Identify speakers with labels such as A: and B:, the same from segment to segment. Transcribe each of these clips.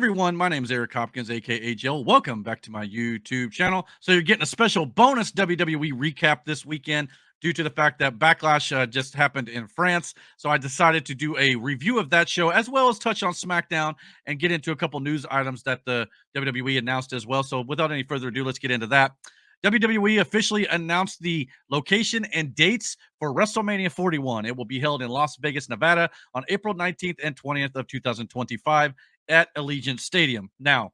A: everyone, my name is Eric Hopkins, aka JEL. Welcome back to my YouTube channel. So you're getting a special bonus WWE recap this weekend due to the fact that Backlash just happened in France. So I decided to do a review of that show as well as touch on SmackDown and get into a couple news items that the WWE announced as well. So without any further ado, let's get into that. WWE officially announced the location and dates for WrestleMania 41. It will be held in Las Vegas, Nevada on April 19th and 20th of 2025 at Allegiant Stadium. Now,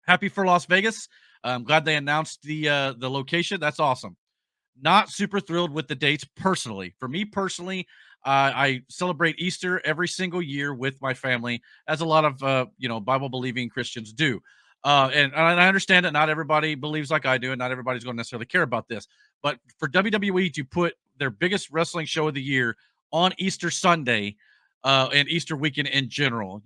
A: happy for Las Vegas. I'm glad they announced the location. That's awesome. Not super thrilled with the dates personally. For me personally, I celebrate Easter every single year with my family, as a lot of Bible believing Christians do. And I understand that not everybody believes like I do, and not everybody's going to necessarily care about this. But for WWE to put their biggest wrestling show of the year on Easter Sunday and Easter weekend in general,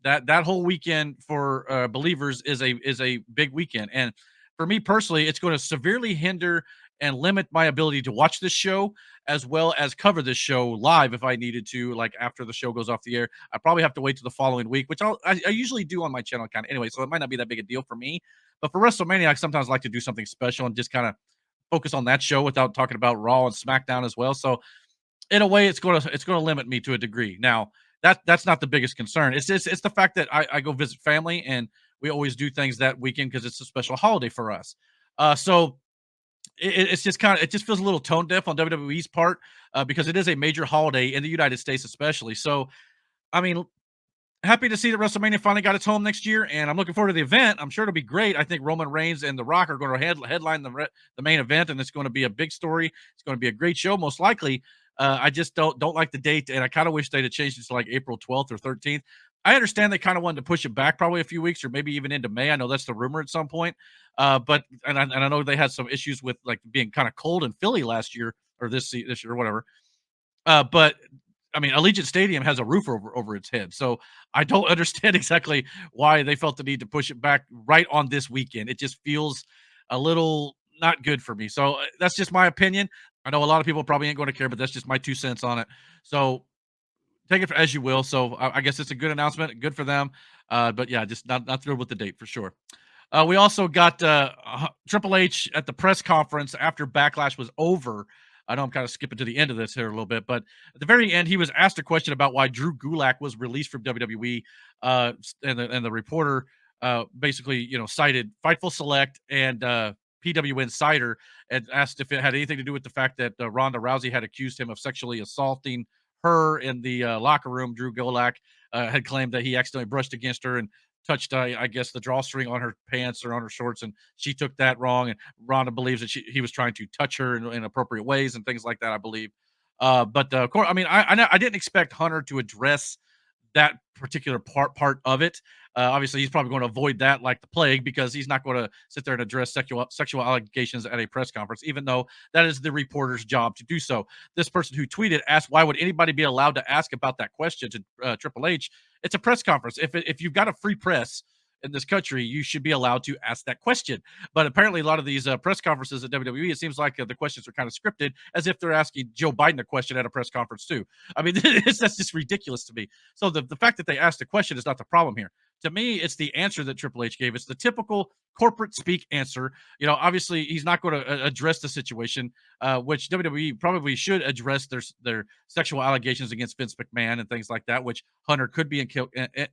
A: that whole weekend for believers is a big weekend, and for me personally, it's going to severely hinder and limit my ability to watch this show as well as cover this show live if I needed to, like after the show goes off the air. I probably have to wait to the following week, which I usually do on my channel kind of anyway, so it might not be that big a deal for me. But for WrestleMania, I sometimes like to do something special and just kind of focus on that show without talking about Raw and SmackDown as well. So in a way, it's gonna limit me to a degree. Now, that's not the biggest concern. It's the fact that I go visit family and we always do things that weekend because it's a special holiday for us. So it's just it just feels a little tone deaf on WWE's part because it is a major holiday in the United States, especially. So, I mean, happy to see that WrestleMania finally got its home next year, and I'm looking forward to the event. I'm sure it'll be great. I think Roman Reigns and The Rock are going to headline the main event, and it's going to be a big story. It's going to be a great show, most likely. I just don't like the date, and I kind of wish they'd have changed it to like April 12th or 13th. I understand they kind of wanted to push it back probably a few weeks or maybe even into May. I know that's the rumor at some point. But I know they had some issues with like being kind of cold in Philly last year or this year or whatever. But I mean, Allegiant Stadium has a roof over its head, so I don't understand exactly why they felt the need to push it back right on this weekend. It just feels a little not good for me. So that's just my opinion. I know a lot of people probably ain't going to care, but that's just my 2 cents on it. So take it as you will. So I guess it's a good announcement, good for them. But yeah, just not thrilled with the date for sure. We also got Triple H at the press conference after Backlash was over. I know I'm kind of skipping to the end of this here a little bit, but at the very end, he was asked a question about why Drew Gulak was released from WWE, and the reporter basically, cited Fightful Select and PW Insider and asked if it had anything to do with the fact that Ronda Rousey had accused him of sexually assaulting her in the locker room. Drew Gulak had claimed that he accidentally brushed against her and touched, I guess, the drawstring on her pants or on her shorts, and she took that wrong. And Ronda believes that he was trying to touch her in appropriate ways and things like that, I believe. But of course, I mean, I didn't expect Hunter to address that particular part of it. Obviously, he's probably going to avoid that like the plague because he's not going to sit there and address sexual allegations at a press conference, even though that is the reporter's job to do so. This person who tweeted asked, "Why would anybody be allowed to ask about that question to Triple H?" It's a press conference. If you've got a free press in this country, you should be allowed to ask that question. But apparently, a lot of these press conferences at WWE, it seems like the questions are kind of scripted, as if they're asking Joe Biden a question at a press conference too. I mean, that's just ridiculous to me. So the fact that they asked the question is not the problem here. To me, it's the answer that Triple H gave. It's the typical corporate speak answer. Obviously, he's not going to address the situation, which WWE probably should address their sexual allegations against Vince McMahon and things like that, which Hunter could be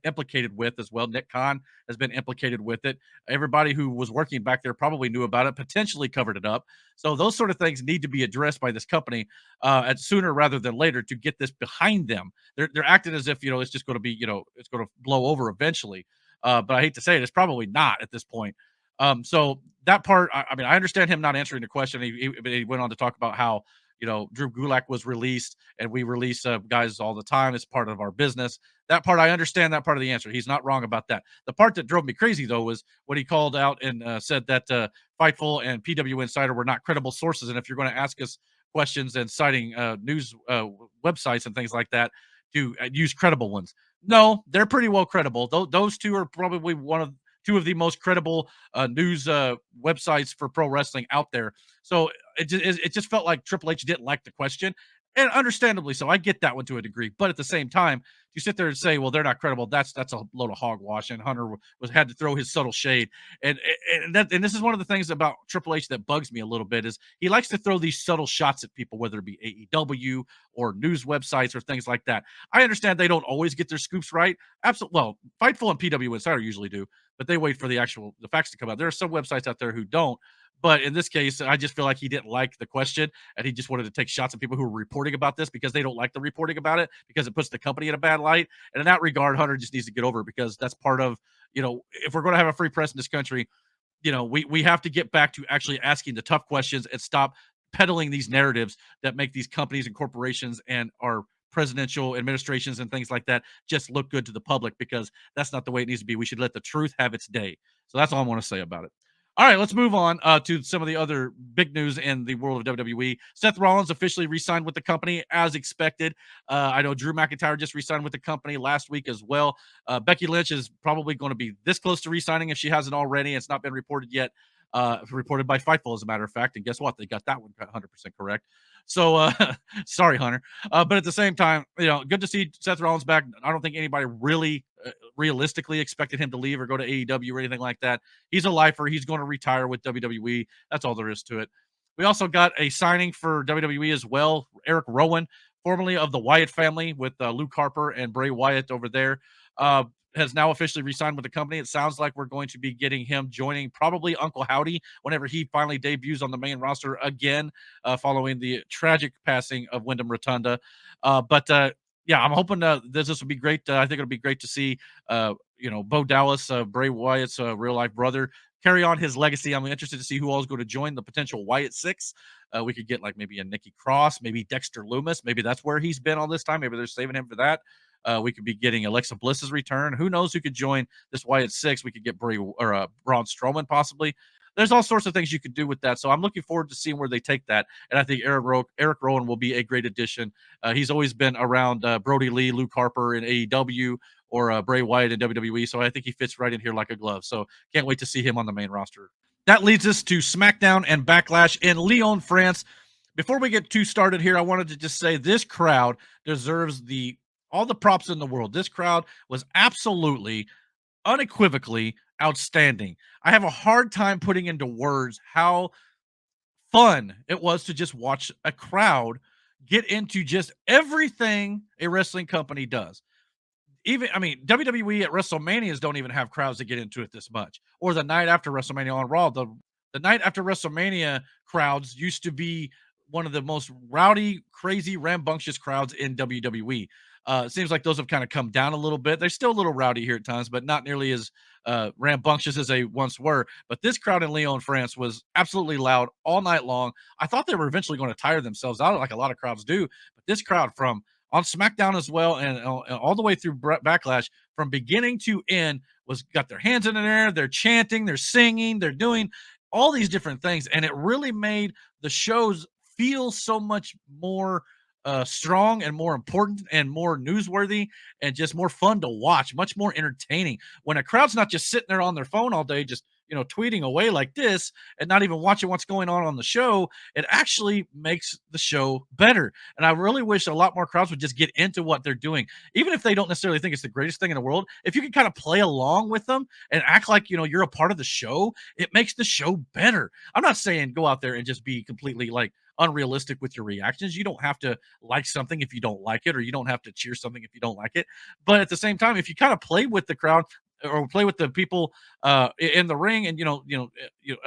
A: implicated with as well. Nick Khan has been implicated with it. Everybody who was working back there probably knew about it, potentially covered it up. So those sort of things need to be addressed by this company at sooner rather than later to get this behind them. They're acting as if it's just going to be it's going to blow over eventually. But I hate to say it, it's probably not at this point. So that part, I mean, I understand him not answering the question. He went on to talk about how Drew Gulak was released, and we release guys all the time. It's part of our business. That part, I understand that part of the answer. He's not wrong about that. The part that drove me crazy, though, was when he called out and said that Fightful and PW Insider were not credible sources. And if you're going to ask us questions and citing news websites and things like that, to use credible ones. No, they're pretty well credible. Those two are probably two of the most credible news websites for pro wrestling out there. So it just felt like Triple H didn't like the question. And understandably so. I get that one to a degree, but at the same time, you sit there and say, "Well, they're not credible." That's a load of hogwash. And Hunter was had to throw his subtle shade, and and this is one of the things about Triple H that bugs me a little bit is he likes to throw these subtle shots at people, whether it be AEW or news websites or things like that. I understand they don't always get their scoops right. Absolutely. Well, Fightful and PW Insider usually do, but they wait for the facts to come out. There are some websites out there who don't. But in this case, I just feel like he didn't like the question and he just wanted to take shots at people who were reporting about this because they don't like the reporting about it because it puts the company in a bad light. And in that regard, Hunter just needs to get over it because that's part of, if we're going to have a free press in this country, we have to get back to actually asking the tough questions and stop peddling these narratives that make these companies and corporations and our presidential administrations and things like that just look good to the public because that's not the way it needs to be. We should let the truth have its day. So that's all I want to say about it. All right, let's move on to some of the other big news in the world of WWE. Seth Rollins officially re-signed with the company as expected. I know Drew McIntyre just re-signed with the company last week as well. Becky Lynch is probably going to be this close to re-signing if she hasn't already. It's not been reported yet. Reported by Fightful, as a matter of fact. And guess what? They got that one 100% correct. So, sorry, Hunter. But at the same time, good to see Seth Rollins back. I don't think anybody really realistically expected him to leave or go to AEW or anything like that. He's a lifer. He's going to retire with WWE. That's all there is to it. We also got a signing for WWE as well. Eric Rowan, formerly of the Wyatt family with Luke Harper and Bray Wyatt over there, has now officially re-signed with the company. It sounds like we're going to be getting him joining probably Uncle Howdy whenever he finally debuts on the main roster again, following the tragic passing of Wyndham Rotunda. But yeah, I'm hoping this will be great. I think it'll be great to see, Bo Dallas, Bray Wyatt's real life brother, carry on his legacy. I'm interested to see who all is going to join the potential Wyatt Six. We could get like maybe a Nikki Cross, maybe Dexter Loomis. Maybe that's where he's been all this time. Maybe they're saving him for that. We could be getting Alexa Bliss's return. Who knows who could join this Wyatt Six? We could get Braun Strowman possibly. There's all sorts of things you could do with that. So I'm looking forward to seeing where they take that. And I think Eric Rowan will be a great addition. He's always been around Brody Lee, Luke Harper in AEW, or Bray Wyatt in WWE. So I think he fits right in here like a glove. So can't wait to see him on the main roster. That leads us to Smackdown and Backlash in Lyon, France. Before we get too started here, I wanted to just say this crowd deserves all the props in the world. This crowd was absolutely, unequivocally outstanding. I have a hard time putting into words how fun it was to just watch a crowd get into just everything a wrestling company does. WWE at WrestleManias don't even have crowds that get into it this much. Or the night after WrestleMania on Raw, the night after WrestleMania crowds used to be one of the most rowdy, crazy, rambunctious crowds in WWE. It seems like those have kind of come down a little bit. They're still a little rowdy here at times, but not nearly as rambunctious as they once were. But this crowd in Lyon, France was absolutely loud all night long. I thought they were eventually going to tire themselves out, like a lot of crowds do. But this crowd from on SmackDown as well, and all the way through Backlash, from beginning to end, was got their hands in the air. They're chanting, they're singing, they're doing all these different things, and it really made the shows feel so much more strong and more important and more newsworthy and just more fun to watch, much more entertaining. When a crowd's not just sitting there on their phone all day, just tweeting away like this and not even watching what's going on the show, it actually makes the show better. And I really wish a lot more crowds would just get into what they're doing, even if they don't necessarily think it's the greatest thing in the world. If you can kind of play along with them and act like you're a part of the show, it makes the show better. I'm not saying go out there and just be completely like unrealistic with your reactions. You don't have to like something if you don't like it, or you don't have to cheer something if you don't like it. But at the same time, if you kind of play with the crowd or play with the people in the ring and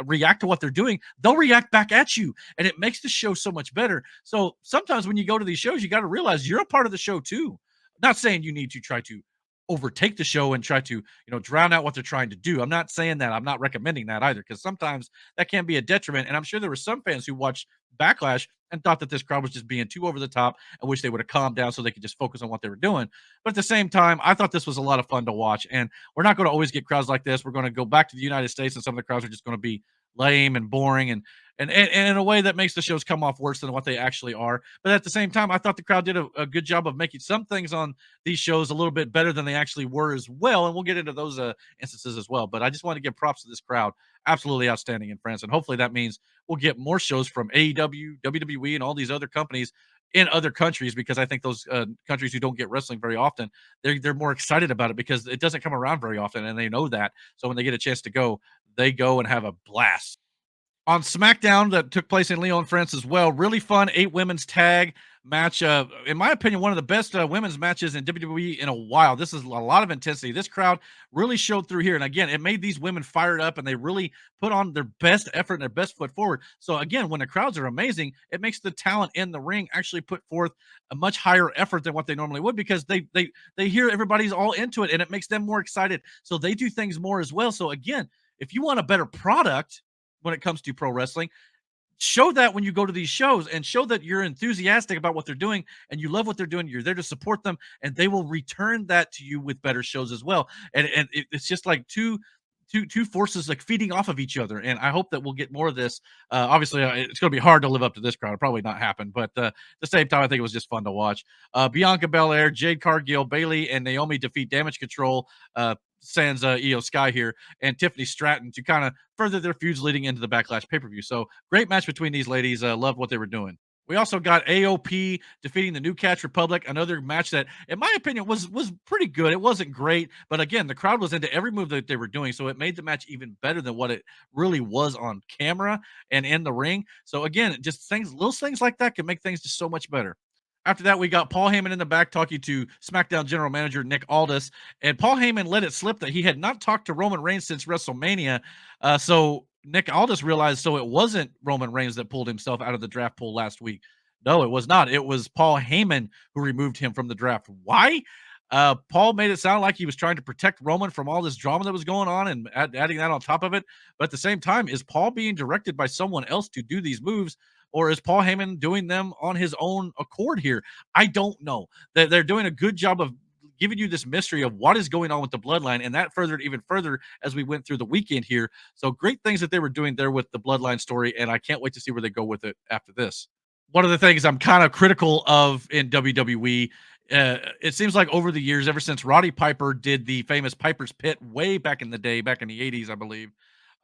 A: react to what they're doing, they'll react back at you, and it makes the show so much better. So sometimes when you go to these shows, you got to realize you're a part of the show too. Not saying you need to try to overtake the show and try to drown out what they're trying to do. I'm not saying that. I'm not recommending that either, because sometimes that can be a detriment. And I'm sure there were some fans who watched Backlash and thought that this crowd was just being too over the top. I wish they would have calmed down so they could just focus on what they were doing. But at the same time, I thought this was a lot of fun to watch. And we're not going to always get crowds like this. We're going to go back to the United States, and some of the crowds are just going to be lame and boring and in a way that makes the shows come off worse than what they actually are. But at the same time, I thought the crowd did a good job of making some things on these shows a little bit better than they actually were as well. And we'll get into those instances as well. But I just want to give props to this crowd. Absolutely outstanding in France. And hopefully that means we'll get more shows from AEW, WWE, and all these other companies in other countries, because I think those countries who don't get wrestling very often, they're more excited about it because it doesn't come around very often, and they know that. So when they get a chance to go, they go and have a blast. On SmackDown that took place in Lyon, France as well. Really fun 8 women's tag match. In my opinion, one of the best women's matches in WWE in a while. This is a lot of intensity. This crowd really showed through here. And again, it made these women fired up and they really put on their best effort and their best foot forward. So again, when the crowds are amazing, it makes the talent in the ring actually put forth a much higher effort than what they normally would, because they hear everybody's all into it and it makes them more excited. So they do things more as well. So again, if you want a better product when it comes to pro wrestling, show that when you go to these shows, and show that you're enthusiastic about what they're doing and you love what they're doing. You're there to support them, and they will return that to you with better shows as well. And it's just like two forces like feeding off of each other. And I hope that we'll get more of this. Obviously, it's going to be hard to live up to this crowd. It'll probably not happen, but at the same time, I think it was just fun to watch. Bianca Belair, Jade Cargill, Bailey, and Naomi defeat Damage Control. Sans Io Sky here, and Tiffany Stratton, to kind of further their feuds leading into the Backlash pay-per-view. So great match between these ladies. Loved what they were doing. We also got AOP defeating the New Catch Republic, another match that, in my opinion, was pretty good. It wasn't great, but again, the crowd was into every move that they were doing, so it made the match even better than what it really was on camera and in the ring. So again, just things, little things like that can make things just so much better. After that, we got Paul Heyman in the back talking to SmackDown General Manager Nick Aldis, and Paul Heyman let it slip that he had not talked to Roman Reigns since WrestleMania. So Nick Aldis realized, so it wasn't Roman Reigns that pulled himself out of the draft pool last week. No, it was not. It was Paul Heyman who removed him from the draft. Why? Paul made it sound like he was trying to protect Roman from all this drama that was going on, and adding that on top of it. But at the same time, is Paul being directed by someone else to do these moves, or is Paul Heyman doing them on his own accord here? I don't know. They're doing a good job of giving you this mystery of what is going on with the bloodline, and that furthered even further as we went through the weekend here. So great things that they were doing there with the bloodline story, and I can't wait to see where they go with it after this. One of the things I'm kind of critical of in WWE, it seems like over the years, ever since Roddy Piper did the famous Piper's Pit way back in the day, back in the 80s, I believe,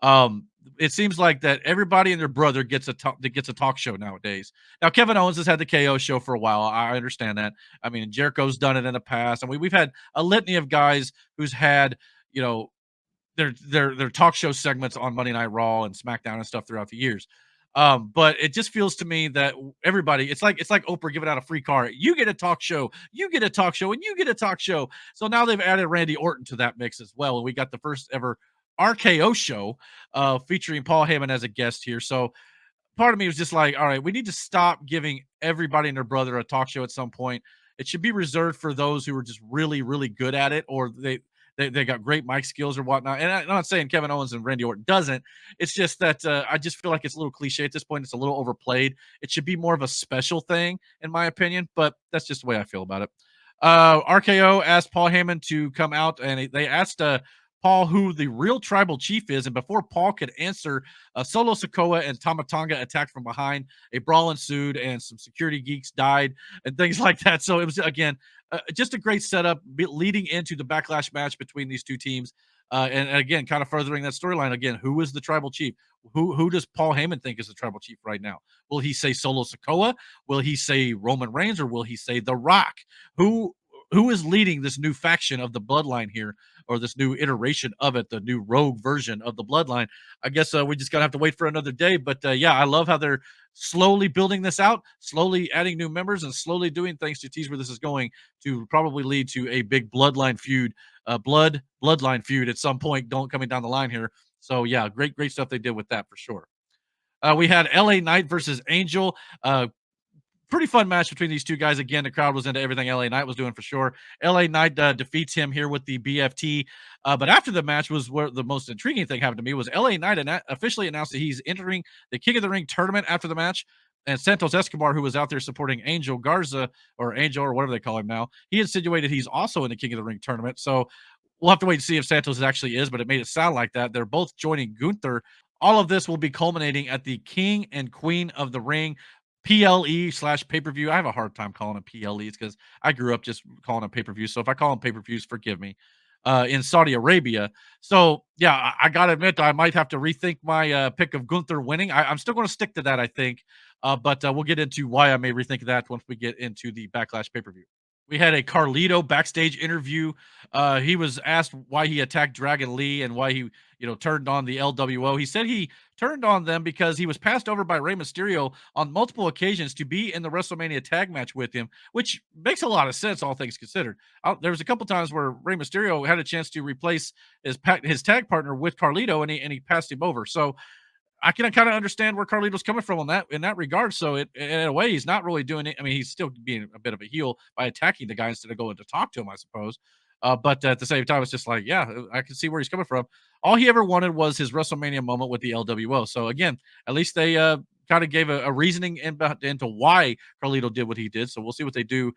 A: um, it seems like that everybody and their brother gets a talk show nowadays. Now, Kevin Owens has had the KO show for a while. I understand that. I mean, Jericho's done it in the past, and we've had a litany of guys who's had, you know, their talk show segments on Monday Night Raw and SmackDown and stuff throughout the years. But it just feels to me that everybody, it's like Oprah giving out a free car. You get a talk show, you get a talk show, and you get a talk show. So now they've added Randy Orton to that mix as well. And we got the first ever RKO show featuring Paul Heyman as a guest here. So part of me was just like, all right, we need to stop giving everybody and their brother a talk show at some point. It should be reserved for those who are just really, really good at it, or they got great mic skills or whatnot. And I'm not saying Kevin Owens and Randy Orton doesn't. It's just that I just feel like it's a little cliche at this point. It's a little overplayed. It should be more of a special thing, in my opinion. But that's just the way I feel about it. RKO asked Paul Heyman to come out, and they asked Paul who the real tribal chief is. And before Paul could answer, Solo Sikoa and Tamatanga attacked from behind. A brawl ensued, and some security geeks died and things like that. So it was, again, just a great setup leading into the Backlash match between these two teams. And again, kind of furthering that storyline. Again, who is the tribal chief? Who does Paul Heyman think is the tribal chief right now? Will he say Solo Sikoa? Will he say Roman Reigns, or will he say The Rock? Who who is leading this new faction of the bloodline here, or this new iteration of it, the new rogue version of the bloodline? I guess we just gotta have to wait for another day. But yeah, I love how they're slowly building this out, slowly adding new members, and slowly doing things to tease where this is going, to probably lead to a big bloodline feud, bloodline feud at some point, don't coming down the line here. So yeah, great stuff they did with that for sure. We had LA Knight versus Angel. Pretty fun match between these two guys. Again, the crowd was into everything LA Knight was doing for sure. LA Knight defeats him here with the BFT. But after the match was where the most intriguing thing happened to me was LA Knight officially announced that he's entering the King of the Ring tournament after the match. And Santos Escobar, who was out there supporting Angel Garza, or Angel, or whatever they call him now, he insinuated he's also in the King of the Ring tournament. So we'll have to wait and see if Santos actually is, but it made it sound like that. They're both joining Gunther. All of this will be culminating at the King and Queen of the Ring PLE/slash pay-per-view. I have a hard time calling it PLEs because I grew up just calling them pay-per-views. So if I call them pay-per-views, forgive me. in Saudi Arabia. So yeah, I gotta admit I might have to rethink my pick of Gunther winning. I'm still going to stick to that, I think, but we'll get into why I may rethink that once we get into the Backlash pay per view. We had a Carlito backstage interview. He was asked why he attacked Dragon Lee and why he, turned on the LWO. He said he turned on them because he was passed over by Rey Mysterio on multiple occasions to be in the WrestleMania tag match with him, which makes a lot of sense, all things considered. There was a couple times where Rey Mysterio had a chance to replace his tag partner with Carlito, and he passed him over. So I can kind of understand where Carlito's coming from on that in that regard. So in a way, he's not really doing it. I mean, he's still being a bit of a heel by attacking the guy instead of going to talk to him, I suppose. But at the same time, it's just like, yeah, I can see where he's coming from. All he ever wanted was his WrestleMania moment with the LWO. So again, at least they kind of gave a reasoning into why Carlito did what he did. So we'll see what they do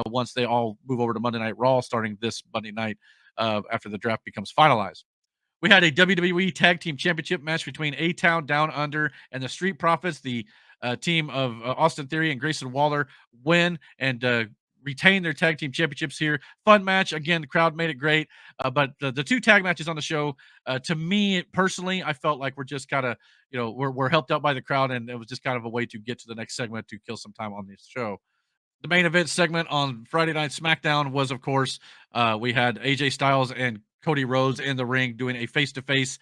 A: once they all move over to Monday Night Raw starting this Monday night after the draft becomes finalized. We had a WWE Tag Team Championship match between A-Town Down Under and the Street Profits. The team of Austin Theory and Grayson Waller win and retain their tag team championships here. Fun match. Again, the crowd made it great. But the two tag matches on the show, to me personally, I felt like we're just kind of, we're helped out by the crowd, and it was just kind of a way to get to the next segment to kill some time on this show. The main event segment on Friday Night SmackDown was, of course, we had AJ Styles and Cody Rhodes in the ring doing a face-to-face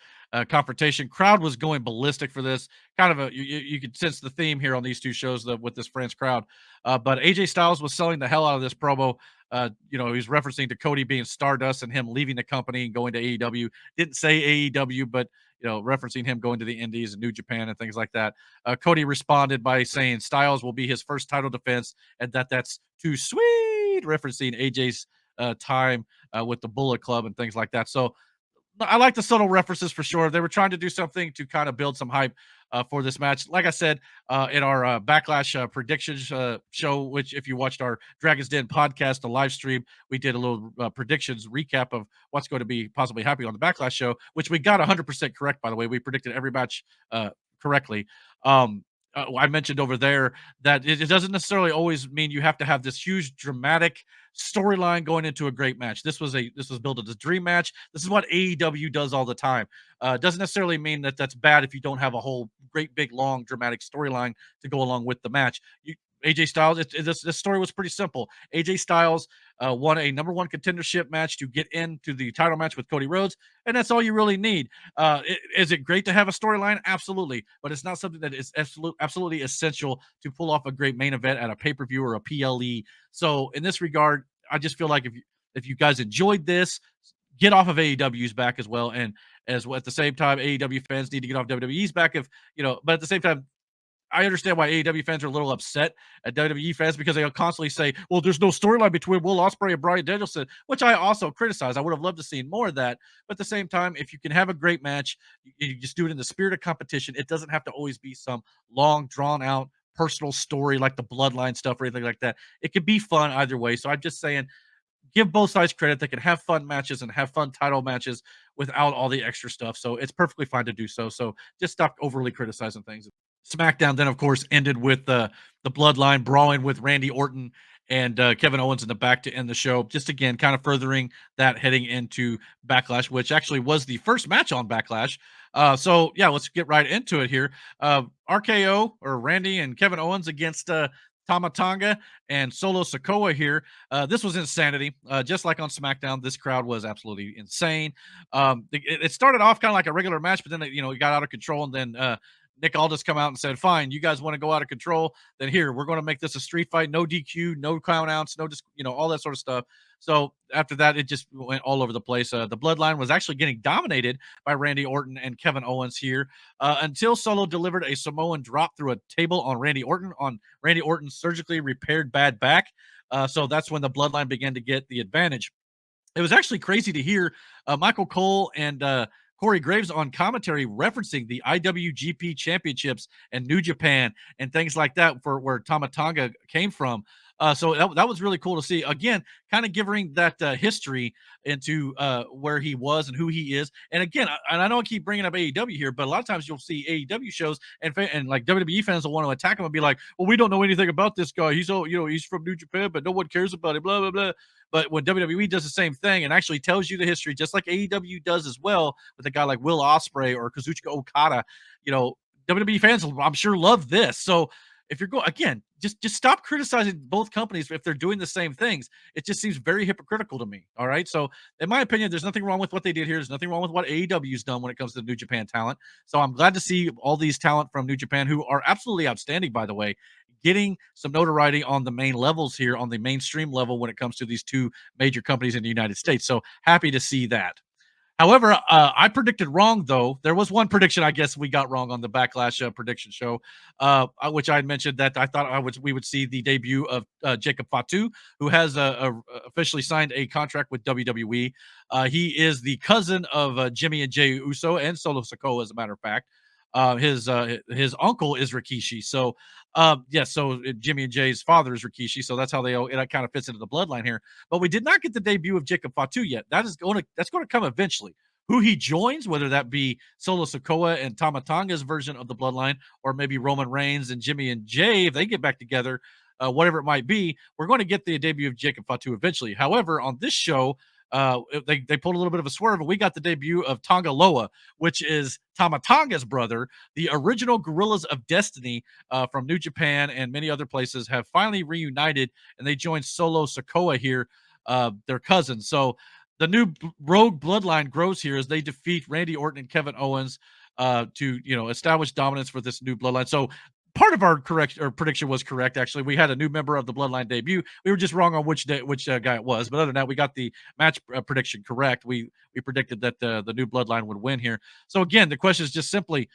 A: confrontation. Crowd was going ballistic for this. Kind of you could sense the theme here on these two shows with this French crowd. But AJ Styles was selling the hell out of this promo. He's referencing to Cody being Stardust and him leaving the company and going to AEW. Didn't say AEW, but referencing him going to the Indies and New Japan and things like that. Cody responded by saying Styles will be his first title defense and that's too sweet, referencing AJ's time with the Bullet Club and things like that. So I like the subtle references for sure. They were trying to do something to kind of build some hype for this match. Like I said, in our Backlash predictions show, which if you watched our Dragon's Den podcast, the live stream, we did a little predictions recap of what's going to be possibly happening on the Backlash show, which we got 100% correct, by the way. We predicted every match correctly. I mentioned over there that it doesn't necessarily always mean you have to have this huge dramatic storyline going into a great match. This was built as a dream match. This is what AEW does all the time. Doesn't necessarily mean that that's bad if you don't have a whole great big long dramatic storyline to go along with the match. AJ Styles, this story was pretty simple. AJ Styles won a number one contendership match to get into the title match with Cody Rhodes, and that's all you really need. Is it great to have a storyline? Absolutely, but it's not something that is absolutely essential to pull off a great main event at a pay-per-view or a PLE. So in this regard, I just feel like if you guys enjoyed this, get off of AEW's back as well, and as well, at the same time, AEW fans need to get off WWE's back. But at the same time, I understand why AEW fans are a little upset at WWE fans because they'll constantly say, well, there's no storyline between Will Ospreay and Bryan Danielson, which I also criticize. I would have loved to see more of that. But at the same time, if you can have a great match, you just do it in the spirit of competition. It doesn't have to always be some long, drawn out personal story like the bloodline stuff or anything like that. It can be fun either way. So I'm just saying, give both sides credit. They can have fun matches and have fun title matches without all the extra stuff. So it's perfectly fine to do so. So just stop overly criticizing things. SmackDown then, of course, ended with the Bloodline brawling with Randy Orton and Kevin Owens in the back to end the show. Just again, kind of furthering that heading into Backlash, which actually was the first match on Backlash. So yeah, let's get right into it here. RKO or Randy and Kevin Owens against Tama Tonga and Solo Sikoa here. This was insanity. Just like on SmackDown, this crowd was absolutely insane. It started off kind of like a regular match, but then it got out of control, and then Nick Aldis come out and said, fine, you guys want to go out of control, then here, we're going to make this a street fight, no DQ, no count outs, no, just, all that sort of stuff. So after that, it just went all over the place. The Bloodline was actually getting dominated by Randy Orton and Kevin Owens here until Solo delivered a Samoan drop through a table on Randy Orton's surgically repaired bad back. So that's when the Bloodline began to get the advantage. It was actually crazy to hear Michael Cole and Corey Graves on commentary referencing the IWGP championships and New Japan and things like that for where Tama Tonga came from. So that was really cool to see. Again, kind of giving that history into where he was and who he is. And again, and I know I keep bringing up AEW here, but a lot of times you'll see AEW shows and like WWE fans will want to attack him and be like, "Well, we don't know anything about this guy. He's all he's from New Japan, but no one cares about him." Blah blah blah. But when WWE does the same thing and actually tells you the history, just like AEW does as well, with a guy like Will Ospreay or Kazuchika Okada, WWE fans, I'm sure, love this. So if you're going again, just stop criticizing both companies if they're doing the same things. It just seems very hypocritical to me. All right. So in my opinion, there's nothing wrong with what they did here. There's nothing wrong with what AEW's done when it comes to New Japan talent. So I'm glad to see all these talent from New Japan who are absolutely outstanding, by the way, getting some notoriety on the main levels here, on the mainstream level when it comes to these two major companies in the United States. So happy to see that. However, I predicted wrong, though. There was one prediction I guess we got wrong on the Backlash prediction show, which I had mentioned that I thought we would see the debut of Jacob Fatu, who has officially signed a contract with WWE. He is the cousin of Jimmy and Jey Uso and Solo Sikoa, as a matter of fact. His uncle is Rikishi, so so Jimmy and Jay's father is Rikishi, so that's how it kind of fits into the bloodline here. But we did not get the debut of Jacob Fatu yet. That's going to come eventually. Who he joins, whether that be Solo Sikoa and Tama Tonga's version of the bloodline, or maybe Roman Reigns and Jimmy and Jay if they get back together, whatever it might be, we're going to get the debut of Jacob Fatu eventually. However, on this show, they pulled a little bit of a swerve, and we got the debut of Tonga Loa, which is Tama Tonga's brother. The original Gorillas of Destiny from New Japan and many other places have finally reunited, and they joined Solo Sikoa here, their cousin. So the new rogue bloodline grows here as they defeat Randy Orton and Kevin Owens to establish dominance for this new bloodline. So part of our prediction was correct. Actually, we had a new member of the bloodline debut. We were just wrong on which guy it was. But other than that, we got the match prediction correct. We predicted that the new bloodline would win here. So again, the question is just simply,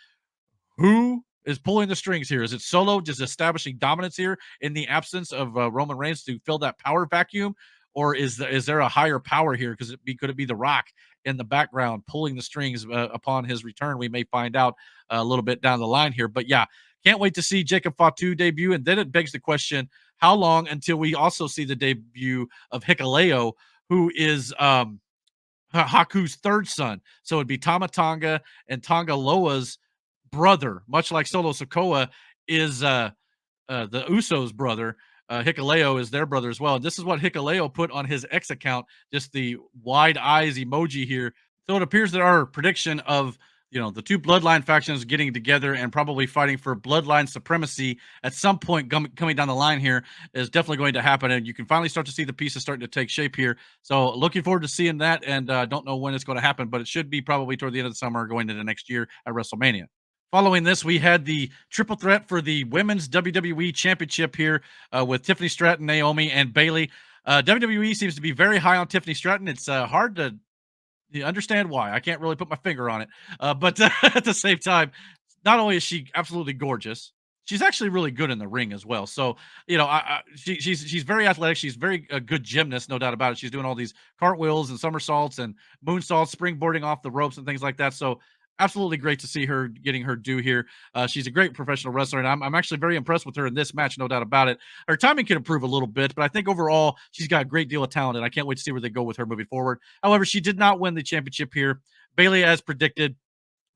A: who is pulling the strings here? Is it Solo just establishing dominance here in the absence of Roman Reigns to fill that power vacuum? Or is there a higher power here? Could it be The Rock in the background pulling the strings upon his return? We may find out a little bit down the line here. But yeah, can't wait to see Jacob Fatu debut. And then it begs the question, how long until we also see the debut of Hikuleo, who is Haku's third son? So it'd be Tama Tonga and Tonga Loa's brother, much like Solo Sikoa is the Usos' brother. Hikuleo is their brother as well. And this is what Hikuleo put on his X account, just the wide eyes emoji here. So it appears that our prediction of the two bloodline factions getting together and probably fighting for bloodline supremacy at some point coming down the line here is definitely going to happen. And you can finally start to see the pieces starting to take shape here. So looking forward to seeing that. And don't know when it's going to happen, but it should be probably toward the end of the summer, going into next year at WrestleMania. Following this, we had the triple threat for the Women's WWE Championship here with Tiffany Stratton, Naomi, and Bayley. WWE seems to be very high on Tiffany Stratton. It's hard to understand why. I can't really put my finger on it. But at the same time, not only is she absolutely gorgeous, she's actually really good in the ring as well. So, she's very athletic. She's very a good gymnast, no doubt about it. She's doing all these cartwheels and somersaults and moonsaults, springboarding off the ropes and things like that. So absolutely great to see her getting her due here. She's a great professional wrestler, and I'm actually very impressed with her in this match, no doubt about it. Her timing can improve a little bit, but I think overall she's got a great deal of talent, and I can't wait to see where they go with her moving forward. However, she did not win the championship here. Bayley, as predicted,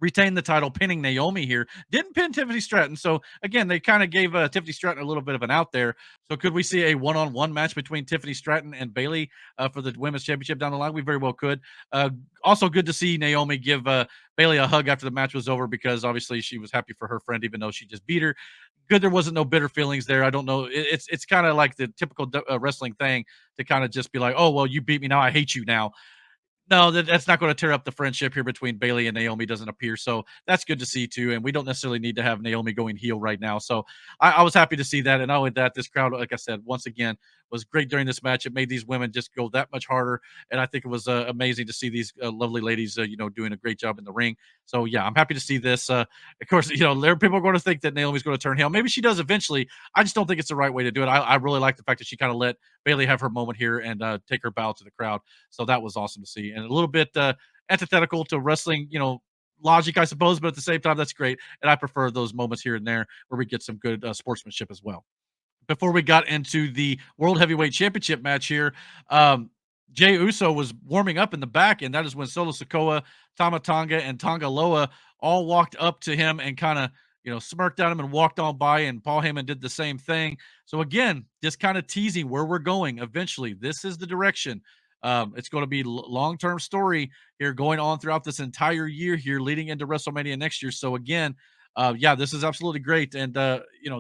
A: retained the title, pinning Naomi here. Didn't pin Tiffany Stratton. So again, they kind of gave Tiffany Stratton a little bit of an out there. So could we see a one-on-one match between Tiffany Stratton and Bayley for the women's championship down the line? We very well could. Also good to see Naomi give Bayley a hug after the match was over, because obviously she was happy for her friend, even though she just beat her. Good, there wasn't no bitter feelings there. I don't know. It's kind of like the typical wrestling thing to kind of just be like, oh, well, you beat me, now I hate you now. No, that's not going to tear up the friendship here between Bayley and Naomi, doesn't appear. So that's good to see too. And we don't necessarily need to have Naomi going heel right now. So I was happy to see that. And not only that, this crowd, like I said, once again, was great during this match. It made these women just go that much harder. And I think it was amazing to see these lovely ladies, doing a great job in the ring. So yeah, I'm happy to see this. Of course, there people are going to think that Naomi's going to turn heel. Maybe she does eventually. I just don't think it's the right way to do it. I really like the fact that she kind of let Bayley have her moment here and take her bow to the crowd. So that was awesome to see, and a little bit antithetical to wrestling, logic, I suppose, but at the same time, that's great. And I prefer those moments here and there where we get some good sportsmanship as well. before we got into the World Heavyweight Championship match here, um, Jey Uso was warming up in the back, and that is when Solo Sikoa, Tama Tonga, and Tonga Loa all walked up to him and kind of, smirked at him and walked on by, and Paul Heyman did the same thing. So again, just kind of teasing where we're going eventually. This is the direction. It's going to be long-term story here going on throughout this entire year here leading into WrestleMania next year. So again, yeah, this is absolutely great. And,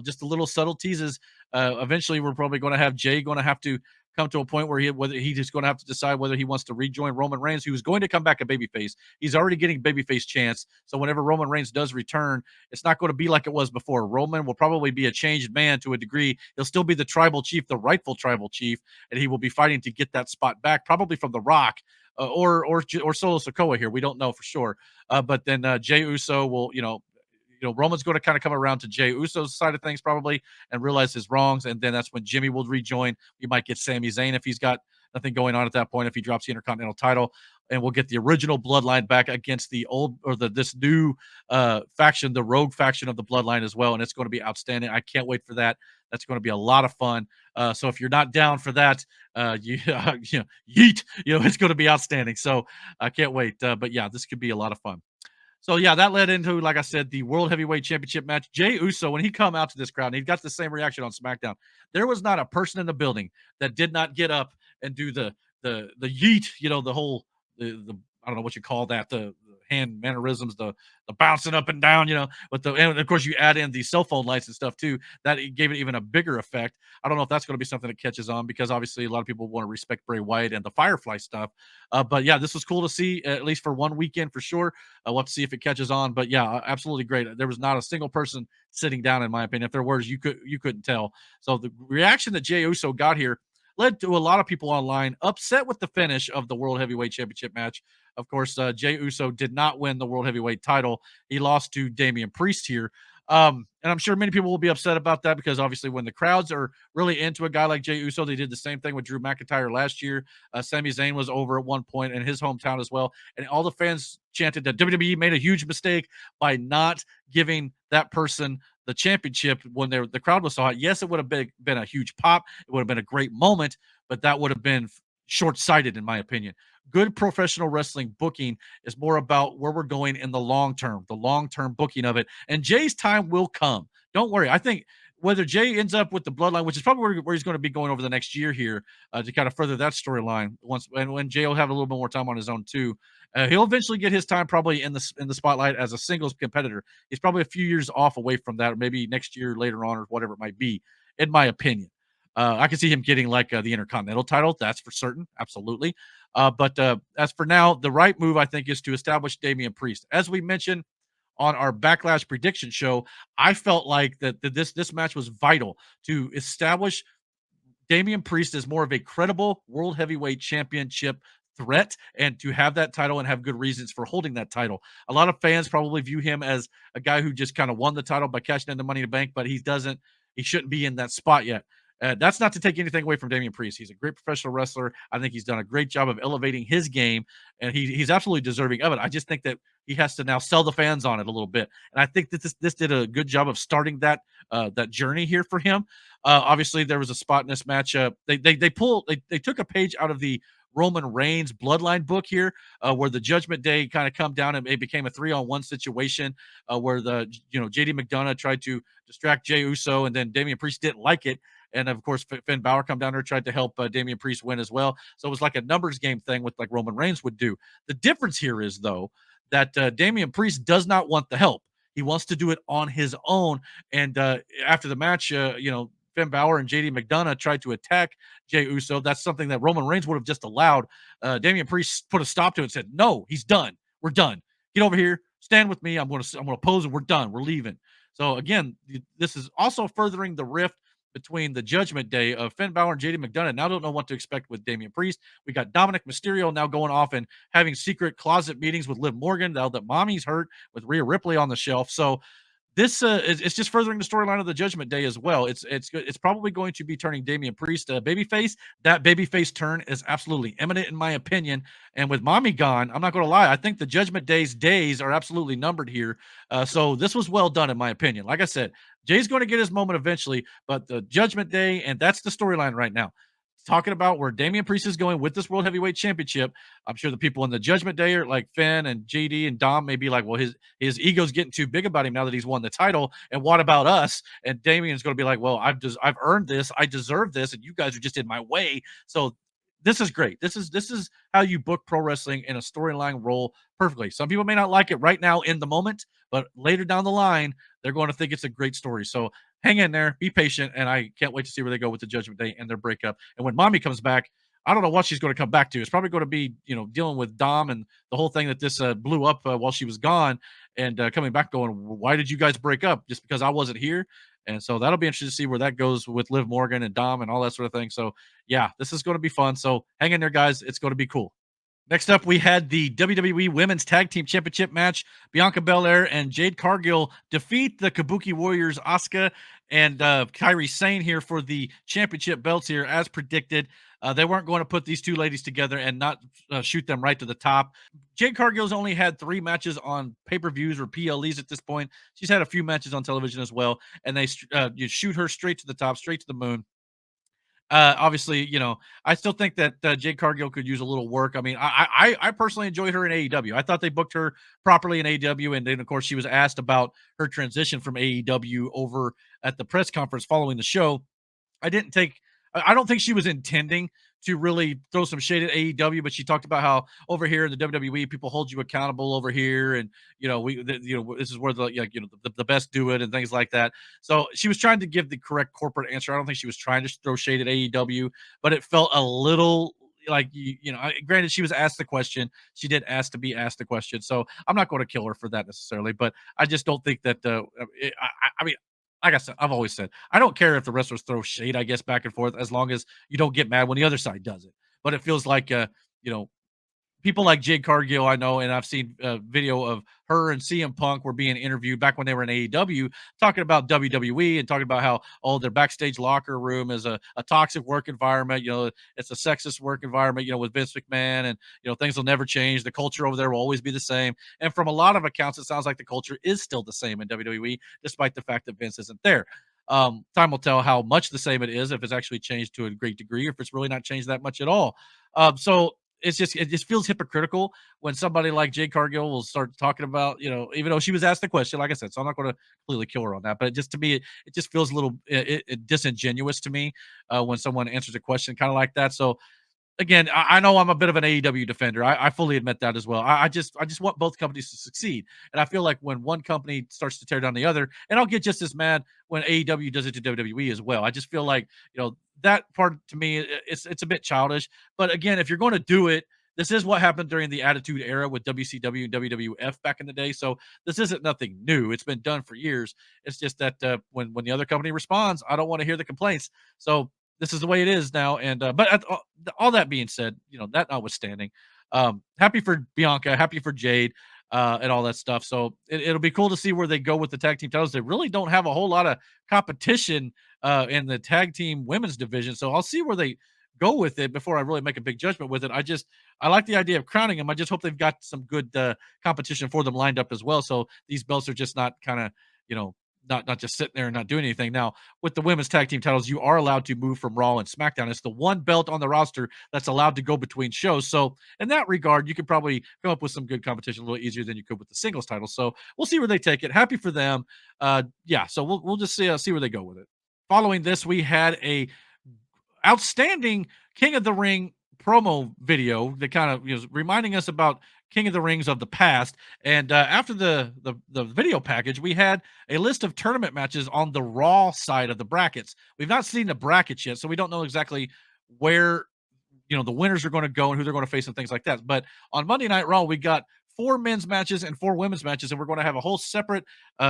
A: just a little subtle teases. Eventually, we're probably going to have Jay going to have to come to a point where whether he's just going to have to decide whether he wants to rejoin Roman Reigns, who's going to come back a babyface. He's already getting babyface chance. So whenever Roman Reigns does return, it's not going to be like it was before. Roman will probably be a changed man to a degree. He'll still be the tribal chief, the rightful tribal chief, and he will be fighting to get that spot back, probably from The Rock. Or Solo Sokoa here. We don't know for sure. But then Jey Uso will, Roman's going to kind of come around to Jey Uso's side of things probably and realize his wrongs. And then that's when Jimmy will rejoin. We might get Sami Zayn if he's got nothing going on at that point, if he drops the Intercontinental title. And we'll get the original bloodline back against the old or this new faction, the rogue faction of the bloodline as well. And it's going to be outstanding. I can't wait for that. That's going to be a lot of fun. So if you're not down for that, yeet, it's going to be outstanding. So I can't wait. But yeah, this could be a lot of fun. So yeah, that led into, like I said, the World Heavyweight Championship match. Jey Uso, when he come out to this crowd, and he got the same reaction on SmackDown. There was not a person in the building that did not get up and do the yeet, the whole the I don't know what you call that, the hand mannerisms, the bouncing up and down, and of course you add in the cell phone lights and stuff too. That gave it even a bigger effect. I don't know if that's going to be something that catches on because obviously a lot of people want to respect Bray Wyatt and the Firefly stuff. But yeah, this was cool to see at least for one weekend for sure. We'll have to see if it catches on. But yeah, absolutely great. There was not a single person sitting down, in my opinion. If there was, you couldn't tell. So the reaction that Jey Uso got here led to a lot of people online upset with the finish of the World Heavyweight Championship match. Of course, Jey Uso did not win the World Heavyweight title. He lost to Damian Priest here. And I'm sure many people will be upset about that because obviously when the crowds are really into a guy like Jey Uso, they did the same thing with Drew McIntyre last year. Sami Zayn was over at one point in his hometown as well. And all the fans chanted that WWE made a huge mistake by not giving that person the championship when the crowd was so hot. Yes, it would have been a huge pop. It would have been a great moment, but that would have been short-sighted in my opinion. Good professional wrestling booking is more about where we're going in the long-term booking of it. And Jay's time will come. Don't worry. I think whether Jay ends up with the bloodline, which is probably where he's going to be going over the next year here to kind of further that storyline once, and when Jay will have a little bit more time on his own too. He'll eventually get his time probably in the spotlight as a singles competitor. He's probably a few years off away from that, or maybe next year later on, or whatever it might be, in my opinion. I can see him getting like the Intercontinental title. That's for certain. Absolutely. But as for now, the right move, I think, is to establish Damian Priest. As we mentioned on our Backlash prediction show, I felt like that this match was vital to establish Damian Priest as more of a credible World Heavyweight Championship threat and to have that title and have good reasons for holding that title. A lot of fans probably view him as a guy who just kind of won the title by cashing in the Money in the Bank, but he shouldn't be in that spot yet. That's not to take anything away from Damian Priest. He's a great professional wrestler. I think he's done a great job of elevating his game, and he's absolutely deserving of it. I just think that he has to now sell the fans on it a little bit, and I think that this did a good job of starting that journey here for him. Obviously, there was a spot in this match. They took a page out of the Roman Reigns bloodline book here, where the Judgment Day kind of come down and it became a 3-on-1 situation, where JD McDonough tried to distract Jey Uso, and then Damian Priest didn't like it. And of course, Finn Balor come down there, tried to help Damian Priest win as well. So it was like a numbers game thing with like Roman Reigns would do. The difference here is though that Damian Priest does not want the help. He wants to do it on his own. And after the match, Finn Balor and JD McDonough tried to attack Jey Uso. That's something that Roman Reigns would have just allowed. Damian Priest put a stop to it and said, "No, he's done. We're done. Get over here. Stand with me. I'm gonna pose and we're done. We're leaving." So again, this is also furthering the rift between the Judgment Day of Finn Balor and JD McDonough. Now don't know what to expect with Damian Priest. We got Dominic Mysterio now going off and having secret closet meetings with Liv Morgan now that mommy's hurt with Rhea Ripley on the shelf. So this it's just furthering the storyline of the Judgment Day as well. It's probably going to be turning Damian Priest babyface. That babyface turn is absolutely imminent, in my opinion. And with Mommy gone, I'm not going to lie, I think the Judgment Day's days are absolutely numbered here. So this was well done, in my opinion. Like I said, Jay's going to get his moment eventually, but the Judgment Day, and that's the storyline right now. Talking about where Damian Priest is going with this World Heavyweight Championship. I'm sure the people in the Judgment Day are like Finn and JD and Dom may be like, well, his ego's getting too big about him now that he's won the title. And what about us? And Damian's going to be like, well, I've earned this, I deserve this, and you guys are just in my way. So this is great. This is how you book pro wrestling in a storyline role perfectly. Some people may not like it right now in the moment, but later down the line, they're going to think it's a great story. So hang in there, be patient, and I can't wait to see where they go with the Judgment Day and their breakup. And when Mommy comes back, I don't know what she's going to come back to. It's probably going to be, dealing with Dom and the whole thing that this blew up while she was gone, and coming back going, why did you guys break up? Just because I wasn't here? And so that'll be interesting to see where that goes with Liv Morgan and Dom and all that sort of thing. So yeah, this is going to be fun. So hang in there, guys. It's going to be cool. Next up, we had the WWE Women's Tag Team Championship match. Bianca Belair and Jade Cargill defeat the Kabuki Warriors, Asuka and Kairi Sane here for the championship belts here, as predicted. They weren't going to put these two ladies together and not shoot them right to the top. Jade Cargill's only had 3 matches on pay-per-views or PLEs at this point. She's had a few matches on television as well, and they you shoot her straight to the top, straight to the moon. Obviously, I still think that Jade Cargill could use a little work. I mean, I personally enjoyed her in AEW. I thought they booked her properly in AEW, and then of course she was asked about her transition from AEW over at the press conference following the show. I didn't take I don't think she was intending to really throw some shade at AEW, but she talked about how over here in the WWE, people hold you accountable over here, and this is where the best do it and things like that. So she was trying to give the correct corporate answer. I don't think she was trying to throw shade at AEW, but it felt a little like granted, she was asked the question. She did ask to be asked the question, so I'm not going to kill her for that necessarily. But I just don't think that. I mean, like I said, I've always said, I don't care if the wrestlers throw shade, I guess, back and forth, as long as you don't get mad when the other side does it. But it feels like, you know, people like Jade Cargill, I know, and I've seen a video of her and CM Punk were being interviewed back when they were in AEW, talking about WWE and talking about how, their backstage locker room is a toxic work environment. It's a sexist work environment, with Vince McMahon, and, things will never change. The culture over there will always be the same. And from a lot of accounts, it sounds like the culture is still the same in WWE, despite the fact that Vince isn't there. Time will tell how much the same it is, if it's actually changed to a great degree, or if it's really not changed that much at all. So it just feels hypocritical when somebody like Jade Cargill will start talking about, even though she was asked the question, like I said, so I'm not going to completely kill her on that, but it just, to me, it just feels a little disingenuous to me when someone answers a question kind of like that. So again, I know I'm a bit of an AEW defender. I fully admit that as well. I just want both companies to succeed, and I feel like when one company starts to tear down the other, and I'll get just as mad when AEW does it to WWE as well. I just feel like, that part, to me, it's a bit childish. But again, if you're going to do it, this is what happened during the Attitude Era with WCW and WWF back in the day. So this isn't nothing new. It's been done for years. It's just that when the other company responds, I don't want to hear the complaints. So this is the way it is now. And but all that being said, that notwithstanding, happy for Bianca, happy for Jade, and all that stuff. So it'll be cool to see where they go with the tag team titles. They really don't have a whole lot of competition in the tag team women's division. So I'll see where they go with it before I really make a big judgment with it. I like the idea of crowning them. I just hope they've got some good competition for them lined up as well. So these belts are just not kind of, not just sitting there and not doing anything. Now, with the women's tag team titles, you are allowed to move from Raw and SmackDown. It's the one belt on the roster that's allowed to go between shows. So in that regard, you could probably come up with some good competition a little easier than you could with the singles title. So we'll see where they take it. Happy for them. Yeah. So we'll just see where they go with it. Following this, we had a outstanding King of the Ring promo video that kind of reminding us about King of the Rings of the past. And after the video package, we had a list of tournament matches on the Raw side of the brackets. We've not seen the brackets yet, so we don't know exactly where the winners are going to go and who they're going to face and things like that. But on Monday Night Raw, we got 4 men's matches and 4 women's matches, and we're going to have a whole separate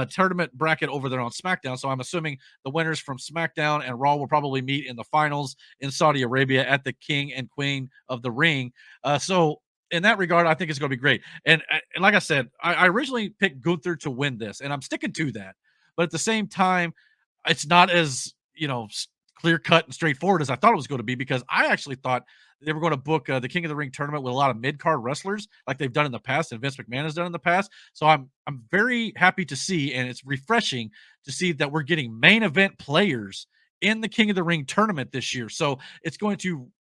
A: tournament bracket over there on SmackDown. So I'm assuming the winners from SmackDown and Raw will probably meet in the finals in Saudi Arabia at the King and Queen of the Ring. So in that regard, I think it's going to be great. And like I said, I originally picked Gunther to win this, and I'm sticking to that. but at the same time, it's not as, clear cut and straightforward as I thought it was going to be, because I actually thought they were going to book the King of the Ring tournament with a lot of mid card wrestlers like they've done in the past and Vince McMahon has done in the past. So I'm very happy to see, and it's refreshing to see that we're getting main event players in the King of the Ring tournament this year. So it's going to,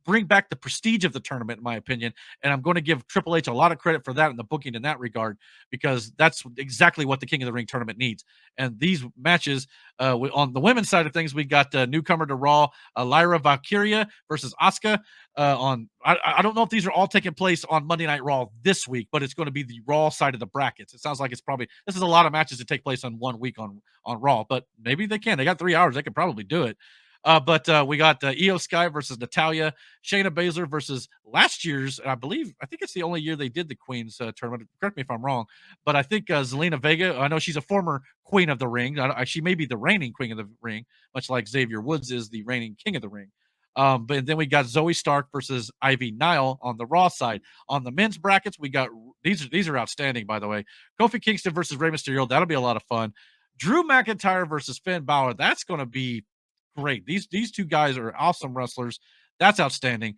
A: bring back the prestige of the tournament, in my opinion. And I'm going to give Triple H a lot of credit for that and the booking in that regard, because that's exactly what the King of the Ring tournament needs. And these matches, on the women's side of things, we got newcomer to Raw, Lyra Valkyria versus Asuka. I don't know if these are all taking place on Monday Night Raw this week, but it's going to be the Raw side of the brackets. It sounds like it's probably, this is a lot of matches to take place on one week on Raw, but maybe they can. They got 3 hours. They could probably do it. But we got Io Sky versus Natalia, Shayna Baszler versus last year's, I think it's the only year they did the Queens tournament. Correct me if I'm wrong, but I think Zelina Vega, I know she's a former Queen of the Ring. She may be the reigning Queen of the Ring, much like Xavier Woods is the reigning King of the Ring. But then we got Zoe Stark versus Ivy Nile on the Raw side. On the men's brackets, we got these are outstanding, by the way. Kofi Kingston versus Rey Mysterio. That'll be a lot of fun. Drew McIntyre versus Finn Balor. That's going to be great. These two guys are awesome wrestlers. That's outstanding.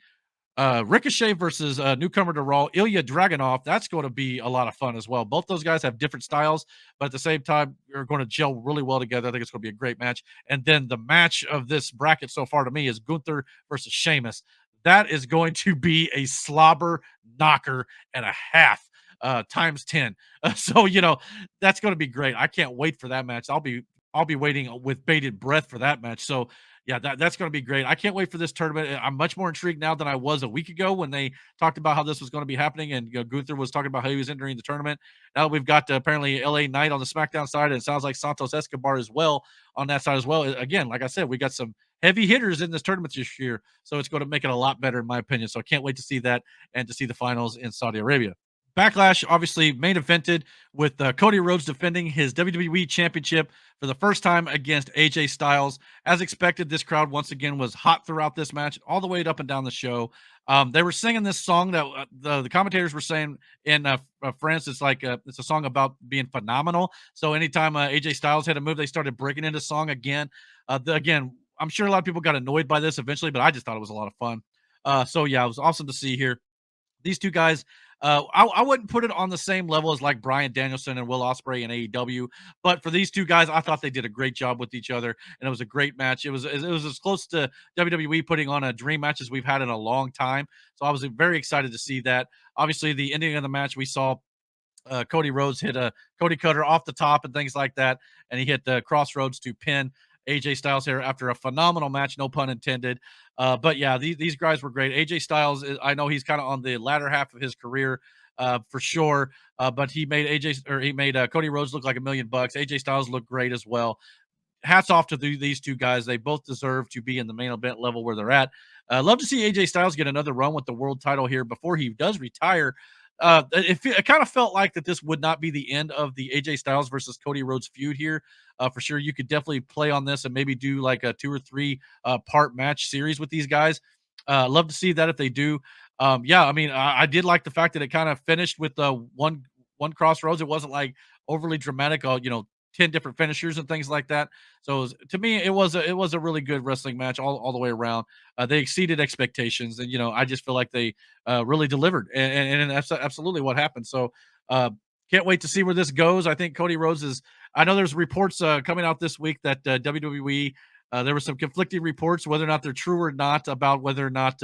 A: Ricochet versus newcomer to Raw, Ilya Dragunov. That's going to be a lot of fun as well. Both those guys have different styles, but at the same time, they're going to gel really well together. I think it's going to be a great match. And then the match of this bracket so far to me is Gunther versus Sheamus. That is going to be a slobber knocker and a half. Times 10. So that's going to be great. I can't wait for that match. I'll be waiting with bated breath for that match. So yeah, that's going to be great. I can't wait for this tournament. I'm much more intrigued now than I was a week ago when they talked about how this was going to be happening, and Gunther was talking about how he was entering the tournament. Now we've got apparently LA Knight on the SmackDown side, and it sounds like Santos Escobar as well on that side as well. Again, like I said, we got some heavy hitters in this tournament this year, so it's going to make it a lot better in my opinion. So I can't wait to see that and to see the finals in Saudi Arabia. Backlash obviously main evented with Cody Rhodes defending his WWE Championship for the first time against AJ Styles. As expected, this crowd once again was hot throughout this match, all the way up and down the show. They were singing this song that the commentators were saying in France. It's like it's a song about being phenomenal. So anytime AJ Styles had a move, they started breaking into song again. Again, I'm sure a lot of people got annoyed by this eventually, but I just thought it was a lot of fun. So yeah, it was awesome to see here. These two guys, I wouldn't put it on the same level as like Bryan Danielson and Will Ospreay in AEW, but for these two guys, I thought they did a great job with each other, and it was a great match. It was as close to WWE putting on a dream match as we've had in a long time. So I was very excited to see that. Obviously, the ending of the match, we saw Cody Rhodes hit a Cody Cutter off the top and things like that, and he hit the Crossroads to pin AJ Styles here after a phenomenal match, no pun intended. But yeah, these guys were great. AJ Styles, I know he's kind of on the latter half of his career, for sure. But he made Cody Rhodes look like $1,000,000. AJ Styles looked great as well. Hats off to these two guys. They both deserve to be in the main event level where they're at. Love to see AJ Styles get another run with the world title here before he does retire. It kind of felt like that this would not be the end of the AJ Styles versus Cody Rhodes feud here. For sure, you could definitely play on this and maybe do like a 2 or 3 part match series with these guys. Love to see that if they do. Yeah, I mean, I did like the fact that it kind of finished with one crossroads. It wasn't like overly dramatic, 10 different finishers and things like that. So to me, it was a really good wrestling match all the way around. They exceeded expectations, and I just feel like they really delivered, and that's absolutely what happened. So can't wait to see where this goes. I think Cody Rhodes is. I know there's reports coming out this week that WWE. There were some conflicting reports, whether or not they're true or not, about whether or not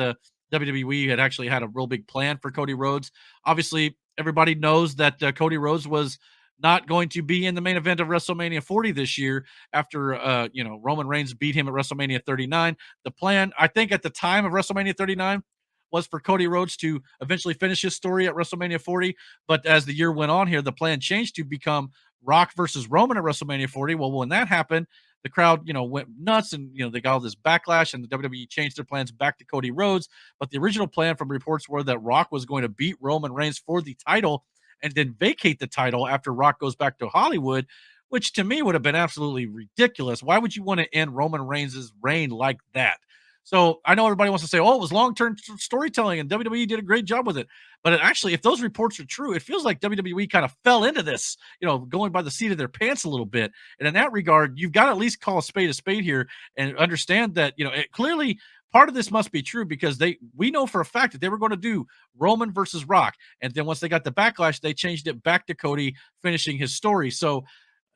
A: WWE had actually had a real big plan for Cody Rhodes. Obviously, everybody knows that Cody Rhodes was not going to be in the main event of WrestleMania 40 this year after Roman Reigns beat him at WrestleMania 39. The plan, I think, at the time of WrestleMania 39 was for Cody Rhodes to eventually finish his story at WrestleMania 40. But as the year went on here, the plan changed to become Rock versus Roman at WrestleMania 40. Well, when that happened, the crowd, went nuts, and they got all this backlash, and the WWE changed their plans back to Cody Rhodes. But the original plan from reports were that Rock was going to beat Roman Reigns for the title and then vacate the title after Rock goes back to Hollywood, which to me would have been absolutely ridiculous. Why would you want to end Roman Reigns' reign like that? So I know everybody wants to say, "Oh, it was long-term storytelling, and WWE did a great job with it." But actually, if those reports are true, it feels like WWE kind of fell into this, going by the seat of their pants a little bit. And in that regard, you've got to at least call a spade here, and understand that clearly part of this must be true, because we know for a fact that they were going to do Roman versus Rock, and then once they got the backlash, they changed it back to Cody finishing his story. So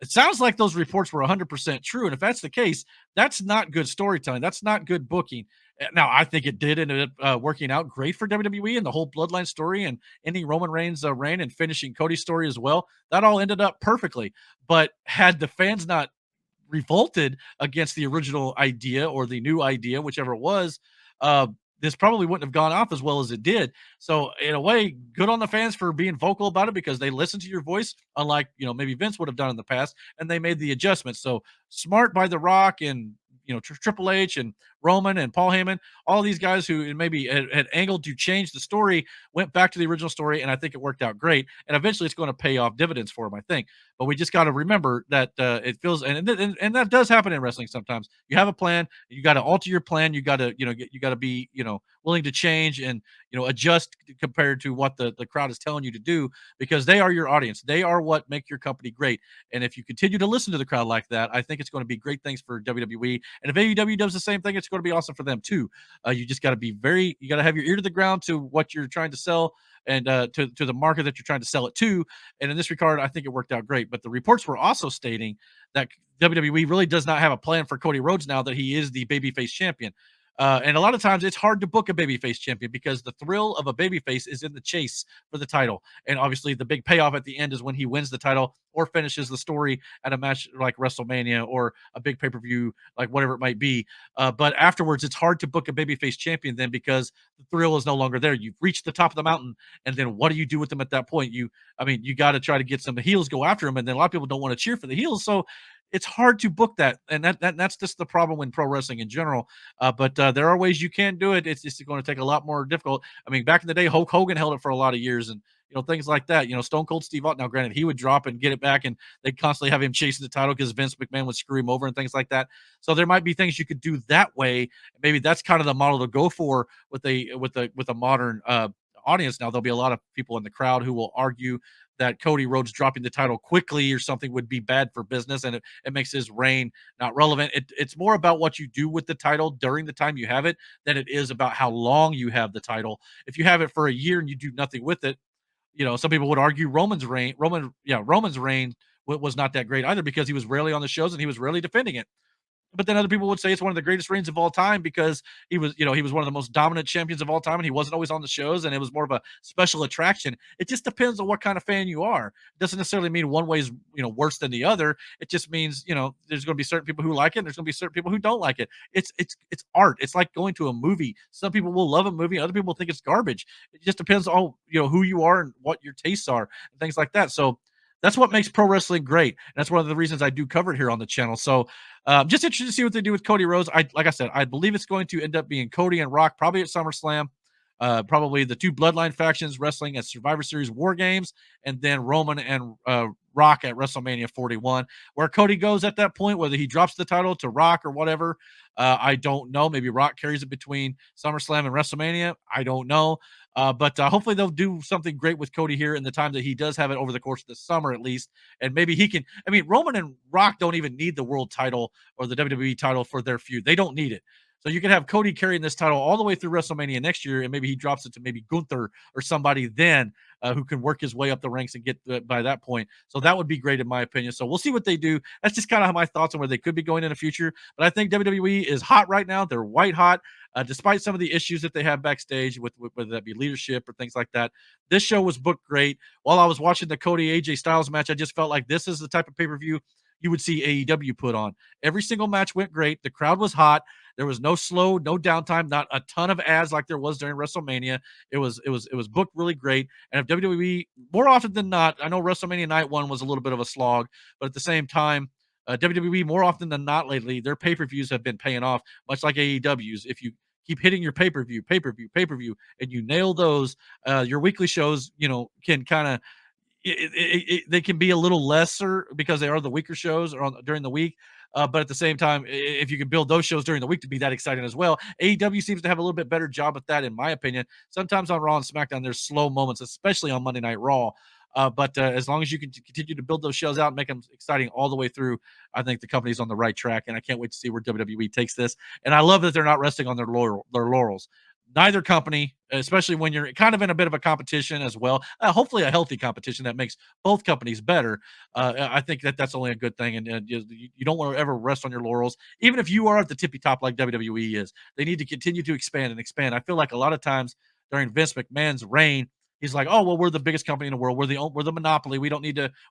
A: it sounds like those reports were 100% true. And if that's the case, that's not good storytelling. That's not good booking. Now, I think it did end up working out great for WWE and the whole bloodline story, and ending Roman Reigns' reign and finishing Cody's story as well. That all ended up perfectly. But had the fans not revolted against the original idea or the new idea, whichever it was, uh, this probably wouldn't have gone off as well as it did. So in a way, good on the fans for being vocal about it, because they listened to your voice, unlike maybe Vince would have done in the past, and they made the adjustments. So smart by The Rock, and Triple H and Roman and Paul Heyman, all these guys who maybe had angled to change the story, went back to the original story, and I think it worked out great. And eventually, it's going to pay off dividends for them, I think. But we just got to remember that it feels, and that does happen in wrestling sometimes. You have a plan, you got to alter your plan. You got to you got to be willing to change, and adjust compared to what the crowd is telling you to do, because they are your audience. They are what make your company great. And if you continue to listen to the crowd like that, I think it's going to be great things for WWE. And if AEW does the same thing, it's going to be awesome for them too. You just got to be you got to have your ear to the ground to what you're trying to sell, and to the market that you're trying to sell it to. And in this regard, I think it worked out great. But the reports were also stating that WWE really does not have a plan for Cody Rhodes now that he is the babyface champion. And a lot of times it's hard to book a babyface champion, because the thrill of a babyface is in the chase for the title. And obviously, the big payoff at the end is when he wins the title or finishes the story at a match like WrestleMania or a big pay per view, like whatever it might be. But afterwards, it's hard to book a babyface champion then, because the thrill is no longer there. You've reached the top of the mountain, and then what do you do with them at that point? You got to try to get some heels go after him, and then a lot of people don't want to cheer for the heels. So it's hard to book that, and that's just the problem in pro wrestling in general. But there are ways you can do it. It's just going to take a lot more difficult. I mean, back in the day, Hulk Hogan held it for a lot of years, and things like that. Stone Cold Steve Austin. Now, granted, he would drop and get it back, and they'd constantly have him chasing the title because Vince McMahon would screw him over and things like that. So there might be things you could do that way. Maybe that's kind of the model to go for with a modern audience. Now, there'll be a lot of people in the crowd who will argue that Cody Rhodes dropping the title quickly or something would be bad for business, and it makes his reign not relevant. It's more about what you do with the title during the time you have it than it is about how long you have the title. If you have it for a year and you do nothing with it, some people would argue Roman's reign was not that great either, because he was rarely on the shows and he was rarely defending it. But then other people would say it's one of the greatest reigns of all time, because he was one of the most dominant champions of all time, and he wasn't always on the shows, and it was more of a special attraction. It just depends on what kind of fan you are. It doesn't necessarily mean one way is worse than the other. It just means there's going to be certain people who like it, and there's going to be certain people who don't like it. It's art. It's like going to a movie. Some people will love a movie, other people think it's garbage. It just depends on who you are and what your tastes are and things like that. So that's what makes pro wrestling great. And that's one of the reasons I do cover it here on the channel. So just interested to see what they do with Cody Rhodes. Like I said, I believe it's going to end up being Cody and Rock, probably at SummerSlam. Probably the two bloodline factions wrestling at Survivor Series War Games, and then Roman and Rock at WrestleMania 41. Where Cody goes at that point, whether he drops the title to Rock or whatever, I don't know. Maybe Rock carries it between SummerSlam and WrestleMania. I don't know. But hopefully they'll do something great with Cody here in the time that he does have it over the course of the summer, at least. And maybe he can. I mean, Roman and Rock don't even need the world title or the WWE title for their feud. They don't need it. So you can have Cody carrying this title all the way through WrestleMania next year, and maybe he drops it to maybe Gunther or somebody then who can work his way up the ranks and get by that point. So that would be great in my opinion. So we'll see what they do. That's just kind of my thoughts on where they could be going in the future. But I think WWE is hot right now. They're white hot, despite some of the issues that they have backstage with whether that be leadership or things like that. This show was booked great. While I was watching the Cody AJ Styles match, I just felt like this is the type of pay-per-view you would see AEW put on. Every single match went great. The crowd was hot. There was no slow, no downtime, not a ton of ads like there was during WrestleMania. It was booked really great. And if WWE, more often than not, I know WrestleMania Night 1 was a little bit of a slog, but at the same time, WWE more often than not lately, their pay-per-views have been paying off, much like AEW's. If you keep hitting your pay-per-view, and you nail those, your weekly shows, can kind of they can be a little lesser because they are the weaker shows or during the week. But at the same time, if you can build those shows during the week to be that exciting as well, AEW seems to have a little bit better job at that, in my opinion. Sometimes on Raw and SmackDown, there's slow moments, especially on Monday Night Raw. But as long as you can continue to build those shows out and make them exciting all the way through, I think the company's on the right track, and I can't wait to see where WWE takes this. And I love that they're not resting on their laurels. Neither company, especially when you're kind of in a bit of a competition as well, hopefully a healthy competition that makes both companies better. I think that that's only a good thing, and you don't want to ever rest on your laurels, even if you are at the tippy top like WWE is. They need to continue to expand and expand. I feel like a lot of times during Vince McMahon's reign, he's like, "Oh well, we're the biggest company in the world. We're the monopoly. We don't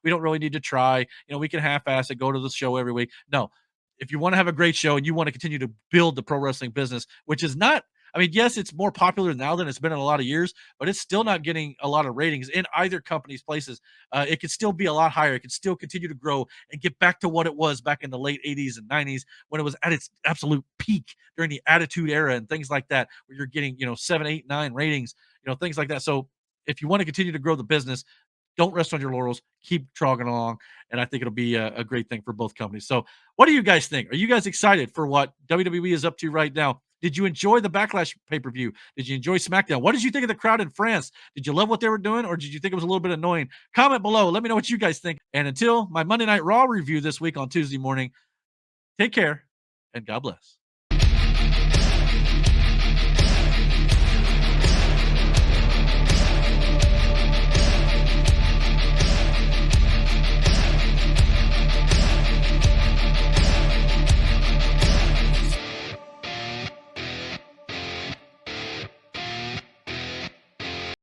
A: really need to try. We can half-ass it. Go to the show every week." No, if you want to have a great show and you want to continue to build the pro wrestling business, which is not. I mean, yes, it's more popular now than it's been in a lot of years, but it's still not getting a lot of ratings in either company's places. It could still be a lot higher. It could still continue to grow and get back to what it was back in the late 80s and 90s when it was at its absolute peak during the Attitude Era and things like that, where you're getting, 7, 8, 9 ratings, things like that. So if you want to continue to grow the business, don't rest on your laurels. Keep trogging along, and I think it'll be a great thing for both companies. So, what do you guys think? Are you guys excited for what WWE is up to right now? Did you enjoy the Backlash pay-per-view? Did you enjoy SmackDown? What did you think of the crowd in France? Did you love what they were doing, or did you think it was a little bit annoying? Comment below. Let me know what you guys think. And until my Monday Night Raw review this week on Tuesday morning, take care and God bless.